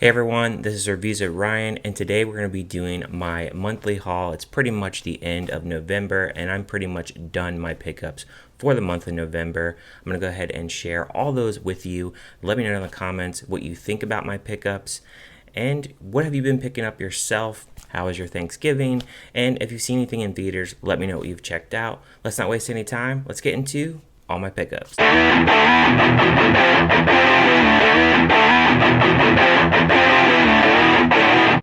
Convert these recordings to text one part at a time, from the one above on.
Hey everyone, this is Reviews at Ryan, and today we're going to be doing my monthly haul. It's pretty much the end of November, and I'm pretty much done my pickups for the month of November. I'm going to go ahead and share all those with you. Let me know in the comments what you think about my pickups, and what have you been picking up yourself? How was your Thanksgiving? And if you've seen anything in theaters, let me know what you've checked out. Let's not waste any time. Let's get into all my pickups.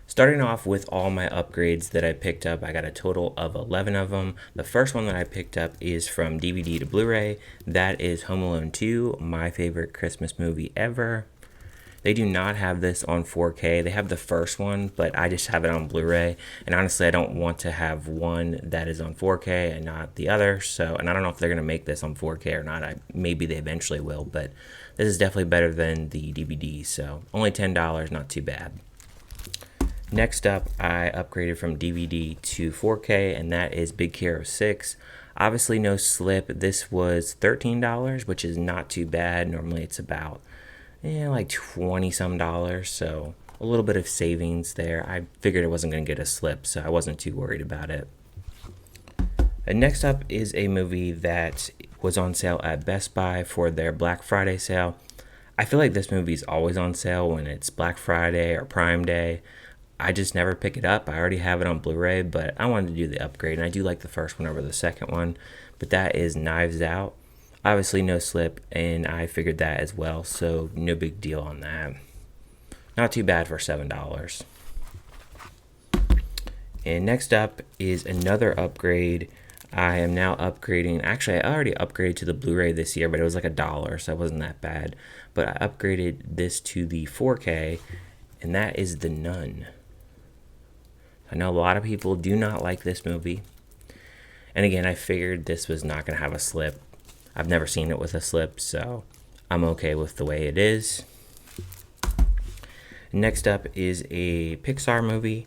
Starting off with all my upgrades that I picked up, I got a total of 11 of them. The first one that I picked up is from DVD to Blu-ray. That is Home Alone 2, my favorite Christmas movie ever. They do not have this on 4K. They have the first one, but I just have it on Blu-ray. And honestly, I don't want to have one that is on 4K and not the other. So, and I don't know if they're going to make this on 4K or not. Maybe they eventually will, but this is definitely better than the DVD. So only $10, not too bad. Next up, I upgraded from DVD to 4K, and that is Big Hero 6. Obviously, no slip. This was $13, which is not too bad. Normally, it's about like $20-some, so a little bit of savings there. I figured it wasn't going to get a slip, so I wasn't too worried about it. And next up is a movie that was on sale at Best Buy for their Black Friday sale. I feel like this movie is always on sale when it's Black Friday or Prime Day. I just never pick it up. I already have it on Blu-ray, but I wanted to do the upgrade, and I do like the first one over the second one. But that is Knives Out. Obviously, no slip, and I figured that as well, so no big deal on that. Not too bad for $7. And next up is another upgrade. I am now upgrading. Actually, I already upgraded to the Blu-ray this year, but it was like $1, so it wasn't that bad. But I upgraded this to the 4K, and that is The Nun. I know a lot of people do not like this movie. And again, I figured this was not going to have a slip. I've never seen it with a slip, so I'm okay with the way it is. Next up is a Pixar movie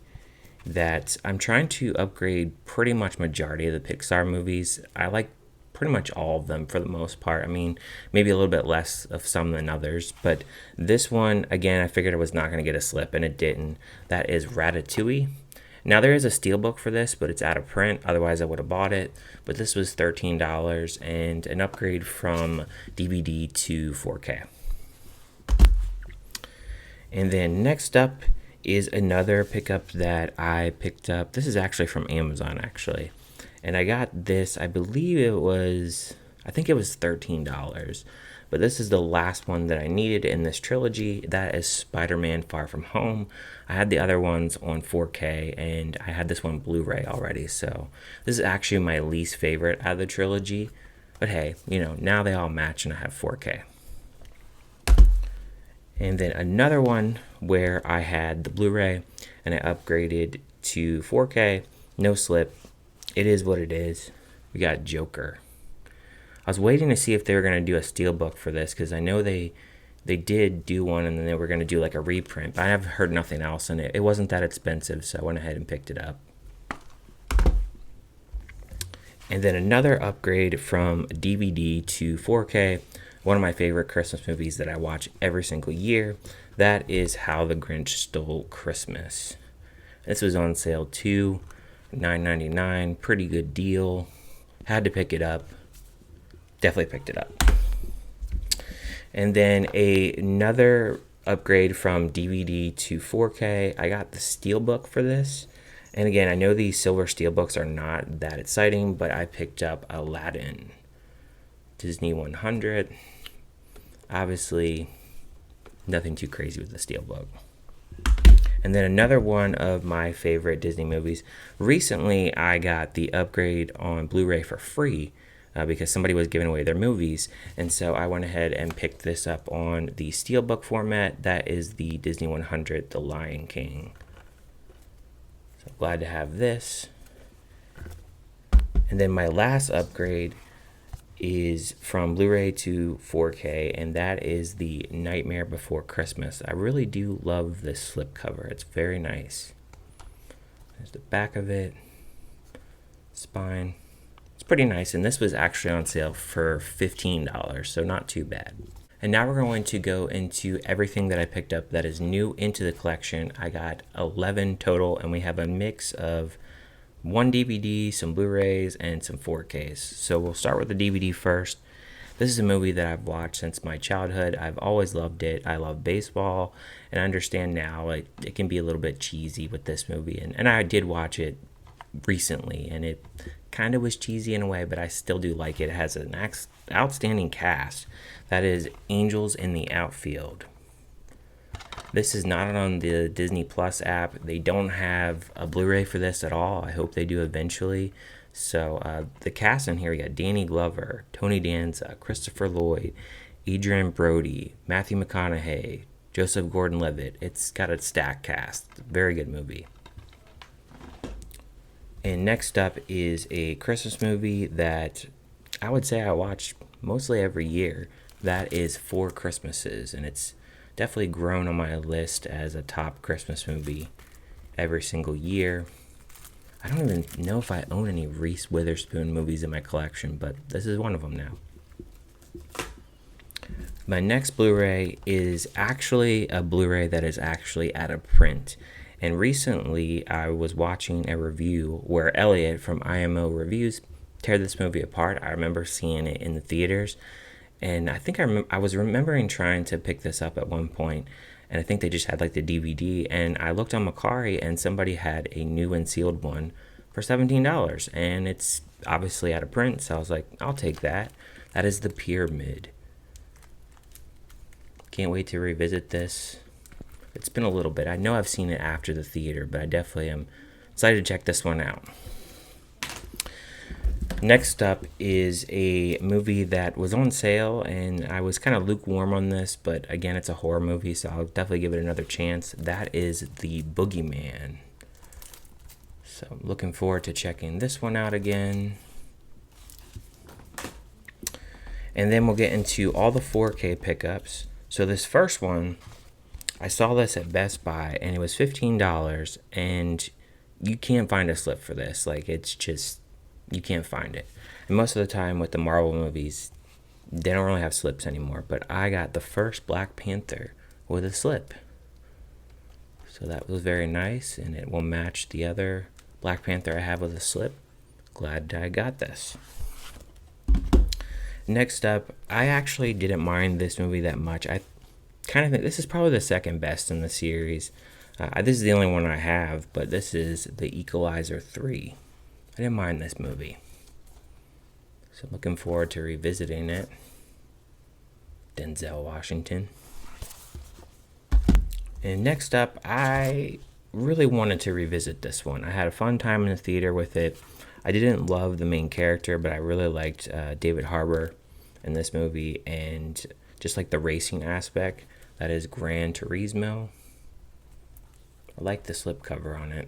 that I'm trying to upgrade pretty much majority of the Pixar movies. I like pretty much all of them for the most part. I mean, maybe a little bit less of some than others, but this one, again, I figured it was not going to get a slip, and it didn't. That is Ratatouille. Now, there is a steelbook for this, but it's out of print. Otherwise, I would have bought it. But this was $13 and an upgrade from DVD to 4K. And then next up is another pickup that I picked up. This is actually from Amazon, actually. And I got this, I think it was $13. But this is the last one that I needed in this trilogy. That is Spider-Man Far From Home. I had the other ones on 4K, and I had this one Blu-ray already. So this is actually my least favorite out of the trilogy. But hey, now they all match, and I have 4K. And then another one where I had the Blu-ray, and I upgraded to 4K. No slip. It is what it is. We got Joker. I was waiting to see if they were going to do a steelbook for this, because I know they did do one, and then they were going to do like a reprint, but I have heard nothing else, and it wasn't that expensive, so I went ahead and picked it up. And then another upgrade from DVD to 4K, one of my favorite Christmas movies that I watch every single year. That is How the Grinch Stole Christmas. This was on sale too, $9.99, pretty good deal. Had to pick it up. Definitely picked it up. And then another upgrade from DVD to 4K. I got the steelbook for this. And again, I know these silver steelbooks are not that exciting, but I picked up Aladdin. Disney 100. Obviously, nothing too crazy with the steelbook. And then another one of my favorite Disney movies. Recently, I got the upgrade on Blu-ray for free. Because somebody was giving away their movies, and so I went ahead and picked this up on the steelbook format. That is the Disney 100, The Lion King. So glad to have this. And then my last upgrade is from Blu-ray to 4K, and that is the Nightmare Before Christmas. I really do love this slipcover. It's very nice. There's the back of it, spine. It's pretty nice, and this was actually on sale for $15, so not too bad. And now we're going to go into everything that I picked up that is new into the collection. I got 11 total, and we have a mix of one DVD, some Blu-rays, and some 4Ks. So we'll start with the DVD first. This is a movie that I've watched since my childhood. I've always loved it. I love baseball, and I understand now it can be a little bit cheesy with this movie. And I did watch it recently, and it kind of was cheesy in a way, but I still do like it. It has an outstanding cast. That is Angels in the Outfield. This is not on the Disney Plus app. They don't have a Blu-ray for this at all. I hope they do eventually. So the cast in here, we got Danny Glover, Tony Danza, Christopher Lloyd, Adrian Brody, Matthew McConaughey, Joseph Gordon-Levitt. It's got a stacked cast. Very good movie. And next up is a Christmas movie that I would say I watch mostly every year. That is Four Christmases, and it's definitely grown on my list as a top Christmas movie every single year. I don't even know if I own any Reese Witherspoon movies in my collection, but this is one of them now. My next Blu-ray is actually a Blu-ray that is actually out of print. And recently I was watching a review where Elliot from IMO Reviews tear this movie apart. I remember seeing it in the theaters. And I think I was remembering trying to pick this up at one point, and I think they just had like the DVD. And I looked on Macari, and somebody had a new and sealed one for $17, and it's obviously out of print. So I was like, I'll take that. That is The Pyramid. Can't wait to revisit this. It's been a little bit. I know I've seen it after the theater, but I definitely am excited to check this one out. Next up is a movie that was on sale, and I was kind of lukewarm on this, but again, it's a horror movie, so I'll definitely give it another chance. That is The Boogeyman. So I'm looking forward to checking this one out again. And then we'll get into all the 4K pickups. So this first one, I saw this at Best Buy, and it was $15, and you can't find a slip for this. Like, it's just, you can't find it. And most of the time with the Marvel movies, they don't really have slips anymore. But I got the first Black Panther with a slip. So that was very nice, and it will match the other Black Panther I have with a slip. Glad I got this. Next up, I actually didn't mind this movie that much. I kind of think this is probably the second best in the series. This is the only one I have, but this is The Equalizer 3. I didn't mind this movie. So looking forward to revisiting it. Denzel Washington. And next up, I really wanted to revisit this one. I had a fun time in the theater with it. I didn't love the main character, but I really liked David Harbour in this movie, and just like the racing aspect. That is Gran Turismo. I like the slipcover on it.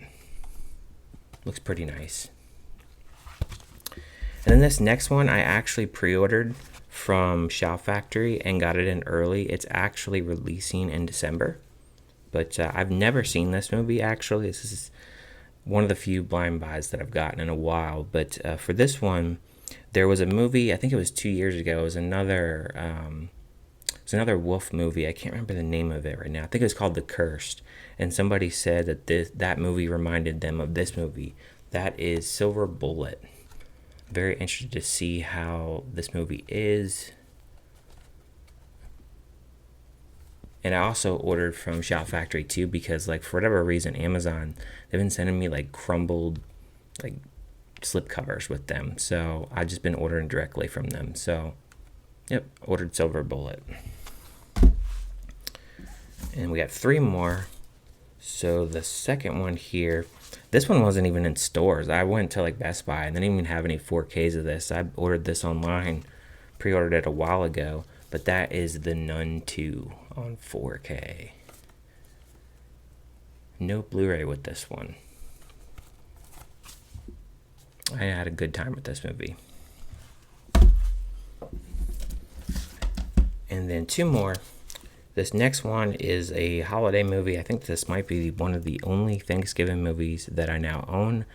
Looks pretty nice. And then this next one I actually pre-ordered from Shout Factory and got it in early. It's actually releasing in December. But I've never seen this movie, actually. This is one of the few blind buys that I've gotten in a while. But for this one, there was a movie, I think it was 2 years ago. It was another wolf movie. I can't remember the name of it right now. I think it was called The Cursed. And somebody said that that movie reminded them of this movie. That is Silver Bullet. Very interested to see how this movie is. And I also ordered from Shout Factory too, because like for whatever reason, Amazon, they've been sending me like crumbled like slip covers with them. So I've just been ordering directly from them. So yep, ordered Silver Bullet. And we got 3 more. So the second one here, this one wasn't even in stores. I went to like Best Buy and they didn't even have any 4Ks of this. I ordered this online, pre-ordered it a while ago. But that is The Nun 2 on 4K. No Blu-ray with this one. I had a good time with this movie. And then 2 more. This next one is a holiday movie. I think this might be one of the only Thanksgiving movies that I now own.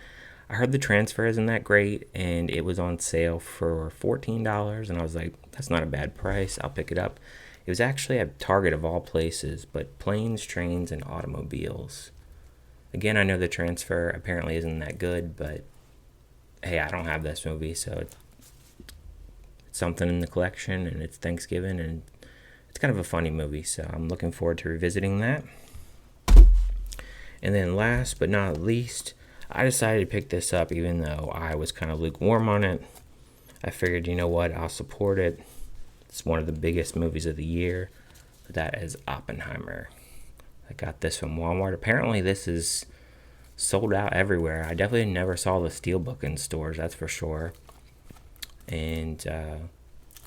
I heard the transfer isn't that great, and it was on sale for $14, and I was like, that's not a bad price. I'll pick it up. It was actually at Target of all places, but Planes, Trains, and Automobiles. Again, I know the transfer apparently isn't that good, but hey, I don't have this movie, so it's something in the collection, and it's Thanksgiving, and it's kind of a funny movie, so I'm looking forward to revisiting that. And then last but not least, I decided to pick this up even though I was kind of lukewarm on it. I figured, you know what, I'll support it. It's one of the biggest movies of the year. That is Oppenheimer. I got this from Walmart. Apparently this is sold out everywhere. I definitely never saw the Steelbook in stores, that's for sure. And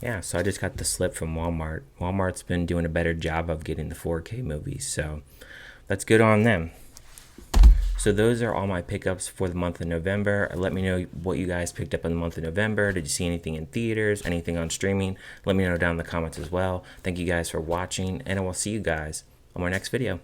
yeah, so I just got the slip from Walmart. Walmart's been doing a better job of getting the 4K movies, so that's good on them. So those are all my pickups for the month of November. Let me know what you guys picked up in the month of November. Did you see anything in theaters, anything on streaming? Let me know down in the comments as well. Thank you guys for watching, and I will see you guys on my next video.